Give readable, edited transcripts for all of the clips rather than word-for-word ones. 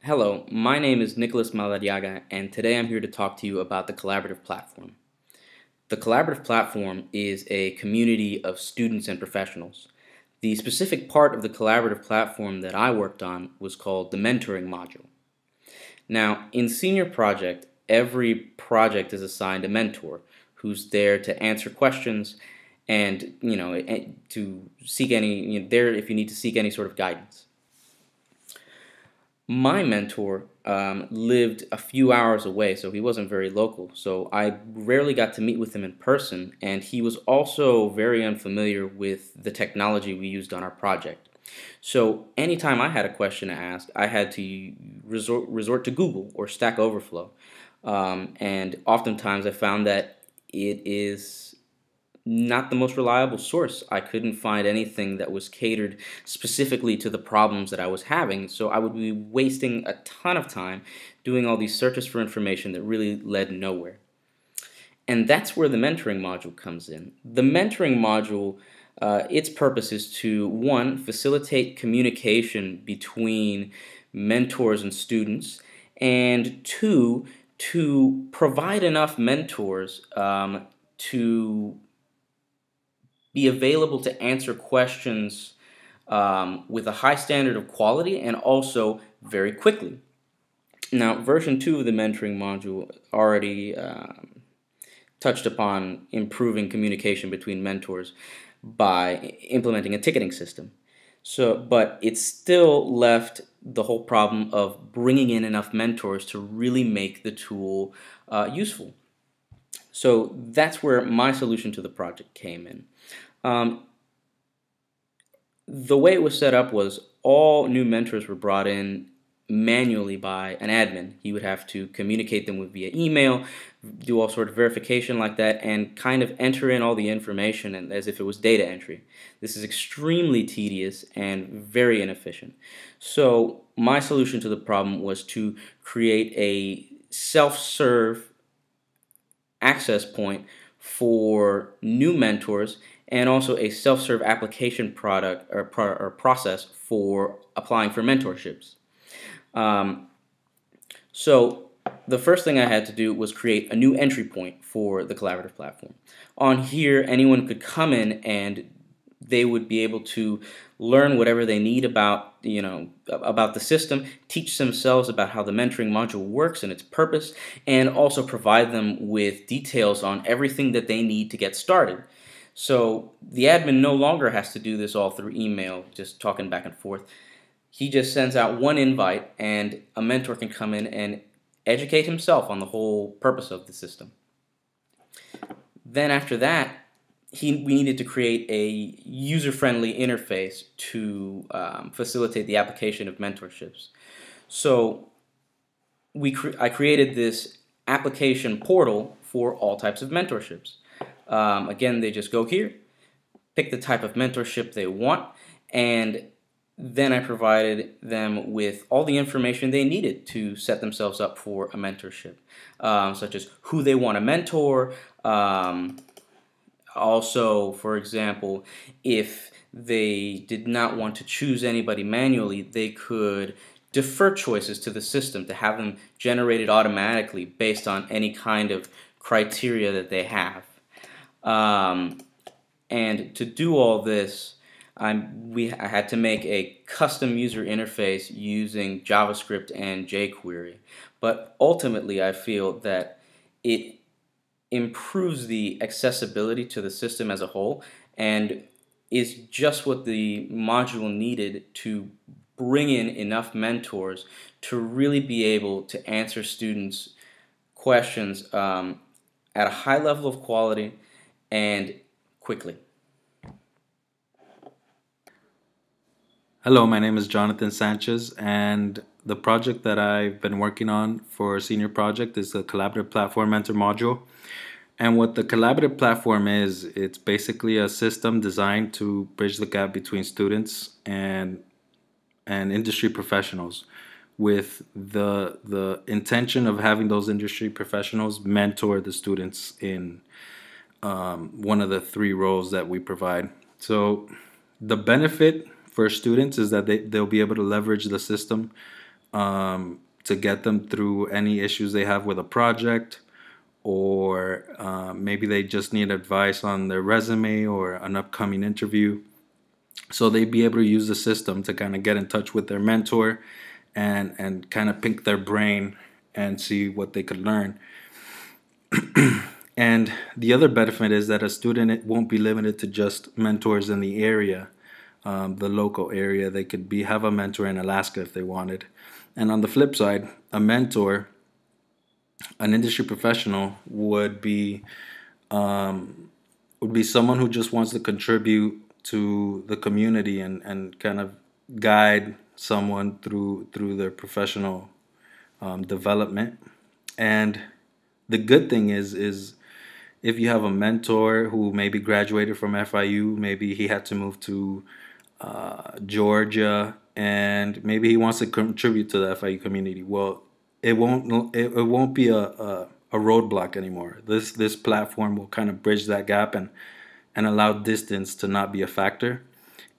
Hello, my name is Nicholas Madariaga, and today I'm here to talk to you about the Collaborative Platform. The Collaborative Platform is a community of students and professionals. The specific part of the Collaborative Platform that I worked on was called the Mentoring Module. Now, in Senior Project, every project is assigned a mentor who's there to answer questions and, to seek any, there if you need to seek any sort of guidance. My mentor lived a few hours away, so he wasn't very local. So I rarely got to meet with him in person, and he was also very unfamiliar with the technology we used on our project. So anytime I had a question to ask, I had to resort to Google or Stack Overflow. And oftentimes I found that it is not the most reliable source. I couldn't find anything that was catered specifically to the problems that I was having, so I would be wasting a ton of time doing all these searches for information that really led nowhere. And that's where the mentoring module comes in. The mentoring module, its purpose is to, one, facilitate communication between mentors and students, and two, to provide enough mentors to be available to answer questions with a high standard of quality and also very quickly. Now, version 2 of the mentoring module already touched upon improving communication between mentors by implementing a ticketing system. But it still left the whole problem of bringing in enough mentors to really make the tool useful. So that's where my solution to the project came in. The way it was set up was all new mentors were brought in manually by an admin. He would have to communicate them with via email, do all sort of verification like that, and kind of enter in all the information and as if it was data entry. This is extremely tedious and very inefficient. So my solution to the problem was to create a self-serve access point for new mentors and also a self-serve application product or process for applying for mentorships. So the first thing I had to do was create a new entry point for the collaborative platform. On here, anyone could come in and they would be able to learn whatever they need about, about the system, teach themselves about how the mentoring module works and its purpose, and also provide them with details on everything that they need to get started. So the admin no longer has to do this all through email, just talking back and forth. He just sends out one invite and a mentor can come in and educate himself on the whole purpose of the system. Then after that, we needed to create a user-friendly interface to facilitate the application of mentorships. So I created this application portal for all types of mentorships. Again, they just go here, pick the type of mentorship they want, and then I provided them with all the information they needed to set themselves up for a mentorship, such as who they want to mentor. Also, for example, if they did not want to choose anybody manually, they could defer choices to the system to have them generated automatically based on any kind of criteria that they have. And to do all this, I had to make a custom user interface using JavaScript and jQuery. But ultimately, I feel that it improves the accessibility to the system as a whole and is just what the module needed to bring in enough mentors to really be able to answer students' questions at a high level of quality and quickly. Hello, my name is Jonathan Sanchez, and the project that I've been working on for Senior Project is the Collaborative Platform Mentor Module. And what the Collaborative Platform is, it's basically a system designed to bridge the gap between students and industry professionals, with the intention of having those industry professionals mentor the students in one of the 3 roles that we provide. So the benefit for students is that they'll be able to leverage the system to get them through any issues they have with a project, or maybe they just need advice on their resume or an upcoming interview. So they'd be able to use the system to kind of get in touch with their mentor and kind of pick their brain and see what they could learn. And the other benefit is that a student won't be limited to just mentors in the area, the local area. They could have a mentor in Alaska if they wanted. And on the flip side, a mentor, an industry professional, would be someone who just wants to contribute to the community and kind of guide someone through their professional development. And the good thing is if you have a mentor who maybe graduated from FIU, maybe he had to move to Georgia, and maybe he wants to contribute to the FIU community. Well, it won't be a roadblock anymore. This platform will kind of bridge that gap and allow distance to not be a factor.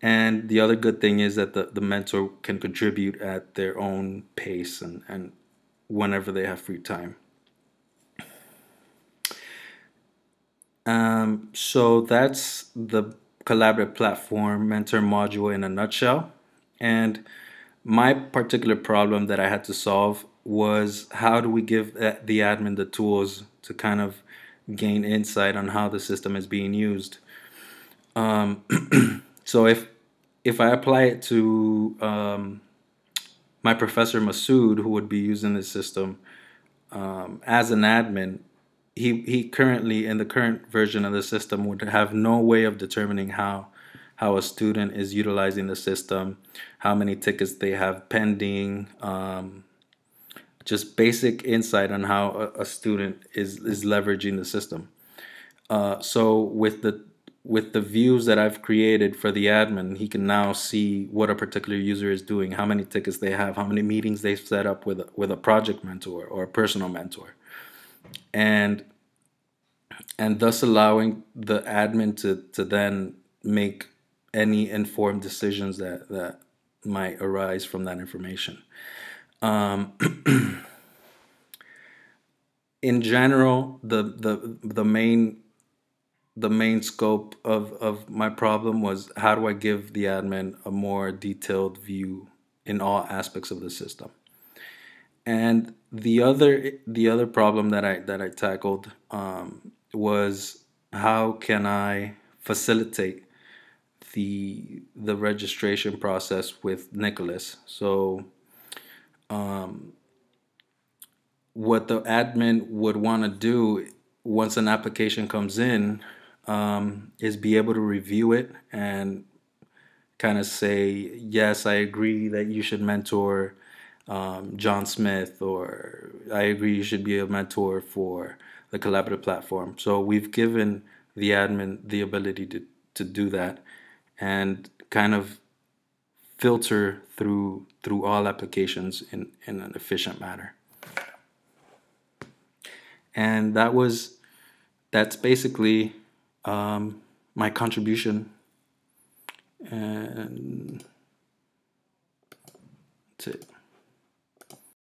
And the other good thing is that the mentor can contribute at their own pace and whenever they have free time. So that's the collaborative platform mentor module in a nutshell. And my particular problem that I had to solve was, how do we give the admin the tools to kind of gain insight on how the system is being used. So if I apply it to my professor Masood, who would be using the system as an admin, he currently, in the current version of the system, would have no way of determining how a student is utilizing the system, how many tickets they have pending, just basic insight on how a student is leveraging the system. So with the views that I've created for the admin, he can now see what a particular user is doing, how many tickets they have, how many meetings they've set up with a project mentor or a personal mentor, and thus allowing the admin to then make any informed decisions that might arise from that information. In general, the main scope of my problem was, how do I give the admin a more detailed view in all aspects of the system? And the other problem that I tackled was, how can I facilitate the registration process with Nicholas? So what the admin would want to do once an application comes in is be able to review it and kind of say, yes, I agree that you should mentor John Smith, or I agree you should be a mentor for the collaborative platform. So we've given the admin the ability to do that and kind of filter through all applications in an efficient manner. And that's basically my contribution, and that's it.